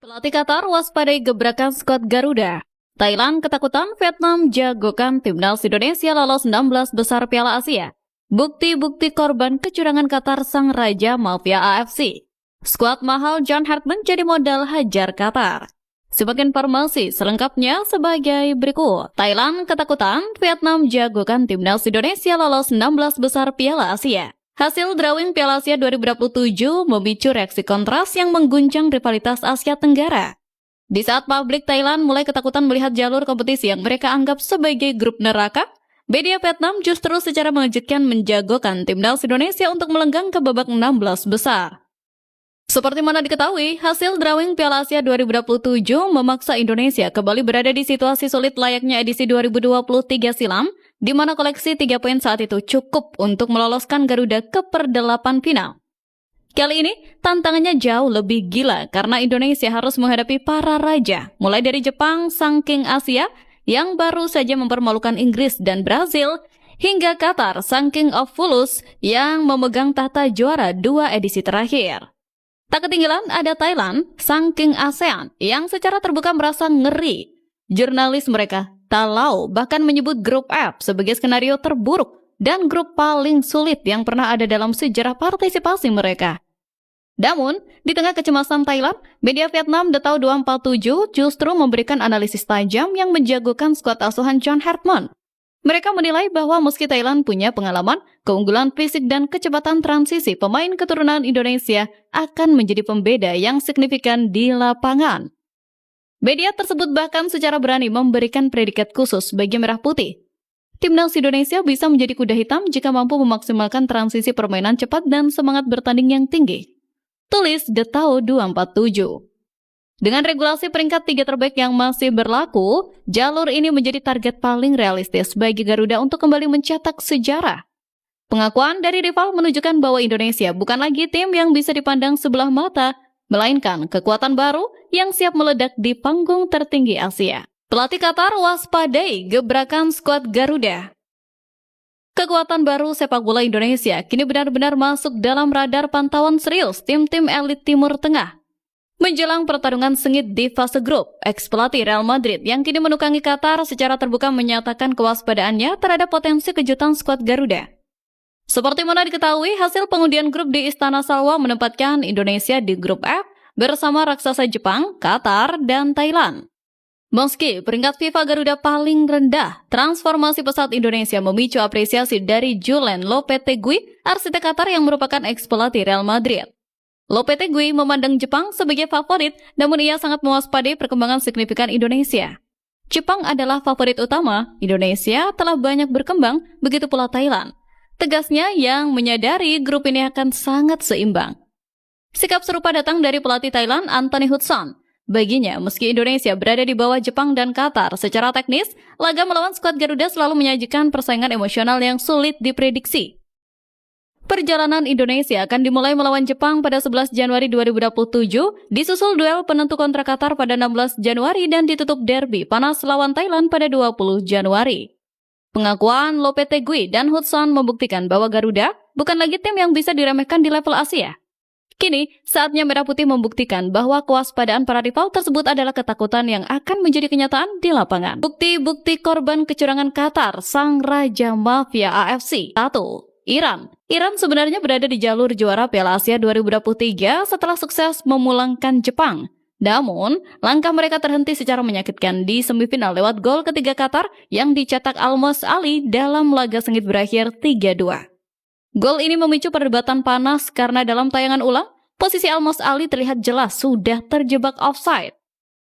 Pelatih Qatar waspadai gebrakan skuad Garuda. Thailand ketakutan, Vietnam jagokan timnas Indonesia lolos 16 besar Piala Asia. Bukti-bukti korban kecurangan Qatar sang raja mafia AFC. Skuad mahal John Hartman jadi modal hajar Qatar. Simak informasi selengkapnya sebagai berikut. Thailand ketakutan, Vietnam jagokan timnas Indonesia lolos 16 besar Piala Asia. Hasil drawing Piala Asia 2027 memicu reaksi kontras yang mengguncang rivalitas Asia Tenggara. Di saat publik Thailand mulai ketakutan melihat jalur kompetisi yang mereka anggap sebagai grup neraka, media Vietnam justru secara mengejutkan menjagokan timnas Indonesia untuk melenggang ke babak 16 besar. Seperti mana diketahui, hasil drawing Piala Asia 2027 memaksa Indonesia kembali berada di situasi sulit layaknya edisi 2023 silam, di mana koleksi 3 poin saat itu cukup untuk meloloskan Garuda ke per-8 final. Kali ini, tantangannya jauh lebih gila karena Indonesia harus menghadapi para raja, mulai dari Jepang, sang King Asia, yang baru saja mempermalukan Inggris dan Brazil, hingga Qatar, sang King of Fulus, yang memegang tahta juara 2 edisi terakhir. Tak ketinggalan ada Thailand, sang King ASEAN, yang secara terbuka merasa ngeri. Jurnalis mereka, Talau, bahkan menyebut grup F sebagai skenario terburuk dan grup paling sulit yang pernah ada dalam sejarah partisipasi mereka. Namun, di tengah kecemasan Thailand, media Vietnam The Tau 247 justru memberikan analisis tajam yang menjagokan skuad asuhan John Hartman. Mereka menilai bahwa meski Thailand punya pengalaman, keunggulan fisik dan kecepatan transisi pemain keturunan Indonesia akan menjadi pembeda yang signifikan di lapangan. Media tersebut bahkan secara berani memberikan predikat khusus bagi Merah Putih. Timnas Indonesia bisa menjadi kuda hitam jika mampu memaksimalkan transisi permainan cepat dan semangat bertanding yang tinggi. Tulis The Tau 247. Dengan regulasi peringkat 3 terbaik yang masih berlaku, jalur ini menjadi target paling realistis bagi Garuda untuk kembali mencetak sejarah. Pengakuan dari rival menunjukkan bahwa Indonesia bukan lagi tim yang bisa dipandang sebelah mata, melainkan kekuatan baru yang siap meledak di panggung tertinggi Asia. Pelatih Qatar waspadai gebrakan skuad Garuda. Kekuatan baru sepak bola Indonesia kini benar-benar masuk dalam radar pantauan serius tim-tim elit Timur Tengah. Menjelang pertarungan sengit di fase grup, ex-pelatih Real Madrid yang kini menukangi Qatar secara terbuka menyatakan kewaspadaannya terhadap potensi kejutan skuad Garuda. Seperti mana diketahui, hasil pengundian grup di Istana Salwa menempatkan Indonesia di grup F bersama raksasa Jepang, Qatar, dan Thailand. Meski peringkat FIFA Garuda paling rendah, transformasi pesat Indonesia memicu apresiasi dari Julen Lopetegui, arsitek Qatar yang merupakan ex-pelatih Real Madrid. Lopetegui memandang Jepang sebagai favorit, namun ia sangat mewaspadai perkembangan signifikan Indonesia. Jepang adalah favorit utama, Indonesia telah banyak berkembang, begitu pula Thailand. Tegasnya yang menyadari grup ini akan sangat seimbang. Sikap serupa datang dari pelatih Thailand Anthony Hudson. Baginya, meski Indonesia berada di bawah Jepang dan Qatar secara teknis, laga melawan skuad Garuda selalu menyajikan persaingan emosional yang sulit diprediksi. Perjalanan Indonesia akan dimulai melawan Jepang pada 11 Januari 2027, disusul duel penentu kontra Qatar pada 16 Januari dan ditutup derby panas lawan Thailand pada 20 Januari. Pengakuan Lopetegui dan Hudson membuktikan bahwa Garuda bukan lagi tim yang bisa diremehkan di level Asia. Kini, saatnya Merah Putih membuktikan bahwa kewaspadaan para rival tersebut adalah ketakutan yang akan menjadi kenyataan di lapangan. Bukti-bukti korban kecurangan Qatar, sang raja mafia AFC. 1. Iran sebenarnya berada di jalur juara Piala Asia 2023 setelah sukses memulangkan Jepang. Namun, langkah mereka terhenti secara menyakitkan di semifinal lewat gol ketiga Qatar yang dicetak Almos Ali dalam laga sengit berakhir 3-2. Gol ini memicu perdebatan panas karena dalam tayangan ulang, posisi Almos Ali terlihat jelas sudah terjebak offside.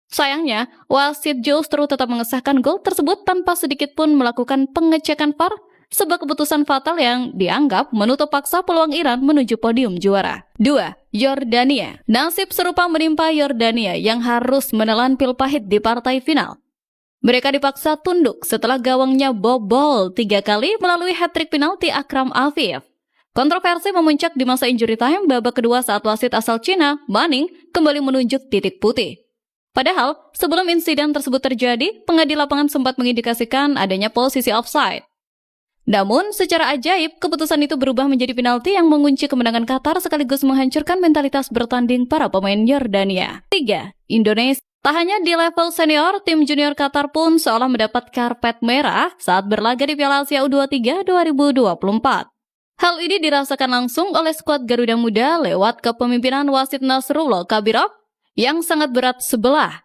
Sayangnya, wasit justru tetap mengesahkan gol tersebut tanpa sedikit pun melakukan pengecekan VAR, sebuah keputusan fatal yang dianggap menutup paksa peluang Iran menuju podium juara. 2. Yordania. Nasib serupa menimpa Yordania yang harus menelan pil pahit di partai final. Mereka dipaksa tunduk setelah gawangnya bobol 3 kali melalui hat-trick penalti Akram Afif. Kontroversi memuncak di masa injury time babak kedua saat wasit asal Cina, Manning, kembali menunjuk titik putih. Padahal, sebelum insiden tersebut terjadi, pengadil lapangan sempat mengindikasikan adanya posisi offside. Namun, secara ajaib, keputusan itu berubah menjadi penalti yang mengunci kemenangan Qatar sekaligus menghancurkan mentalitas bertanding para pemain Yordania. 3. Indonesia. Tak hanya di level senior, tim junior Qatar pun seolah mendapat karpet merah saat berlaga di Piala Asia U23 2024. Hal ini dirasakan langsung oleh skuad Garuda Muda lewat kepemimpinan wasit Nasrullah Kabirov yang sangat berat sebelah.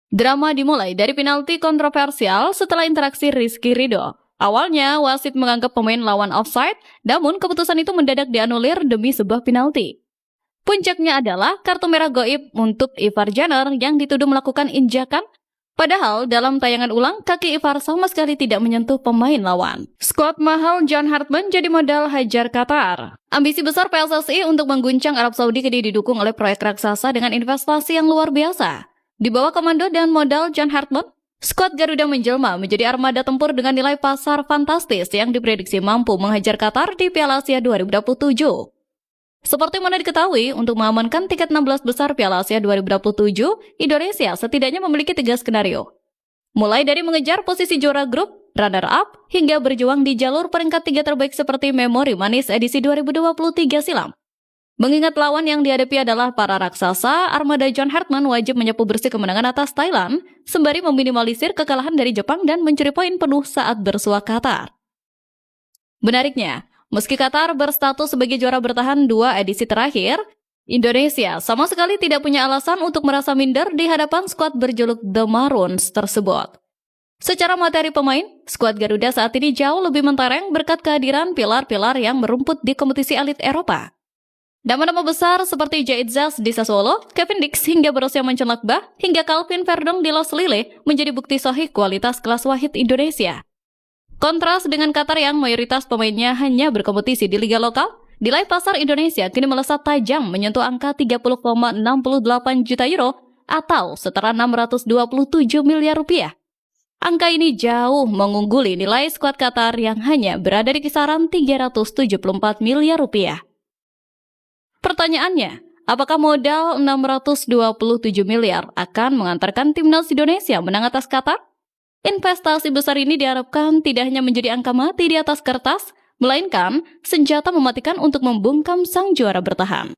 Drama dimulai dari penalti kontroversial setelah interaksi Rizky Ridho. Awalnya, wasit menganggap pemain lawan offside, namun keputusan itu mendadak dianulir demi sebuah penalti. Puncaknya adalah kartu merah goib untuk Ivar Janner yang dituduh melakukan injakan, padahal dalam tayangan ulang, kaki Ivar sama sekali tidak menyentuh pemain lawan. Skuad mahal John Hartman jadi modal hajar Qatar. Ambisi besar PSSI untuk mengguncang Arab Saudi kini didukung oleh proyek raksasa dengan investasi yang luar biasa. Di bawah komando dan modal John Hartman, skuad Garuda menjelma menjadi armada tempur dengan nilai pasar fantastis yang diprediksi mampu menghajar Qatar di Piala Asia 2027. Seperti mana diketahui, untuk mengamankan tiket 16 besar Piala Asia 2027, Indonesia setidaknya memiliki 3 skenario. Mulai dari mengejar posisi juara grup, runner-up, hingga berjuang di jalur peringkat 3 terbaik seperti Memori Manis edisi 2023 silam. Mengingat lawan yang dihadapi adalah para raksasa, armada John Hartman wajib menyapu bersih kemenangan atas Thailand, sembari meminimalisir kekalahan dari Jepang dan mencuri poin penuh saat bersua Qatar. Menariknya, meski Qatar berstatus sebagai juara bertahan 2 edisi terakhir, Indonesia sama sekali tidak punya alasan untuk merasa minder di hadapan skuad berjuluk The Maroons tersebut. Secara materi pemain, skuad Garuda saat ini jauh lebih mentereng berkat kehadiran pilar-pilar yang merumput di kompetisi elit Eropa. Nama-nama besar seperti Jait Zas di Sassuolo, Kevin Dix hingga Borussia Mönchengladbach, hingga Calvin Verdong di Los Lille menjadi bukti sahih kualitas kelas wahid Indonesia. Kontras dengan Qatar yang mayoritas pemainnya hanya berkompetisi di liga lokal, nilai pasar Indonesia kini melesat tajam menyentuh angka 30,68 juta euro atau setara 627 miliar rupiah. Angka ini jauh mengungguli nilai skuad Qatar yang hanya berada di kisaran 374 miliar rupiah. Pertanyaannya, apakah modal 627 miliar akan mengantarkan timnas Indonesia menang atas Qatar? Investasi besar ini diharapkan tidak hanya menjadi angka mati di atas kertas, melainkan senjata mematikan untuk membungkam sang juara bertahan.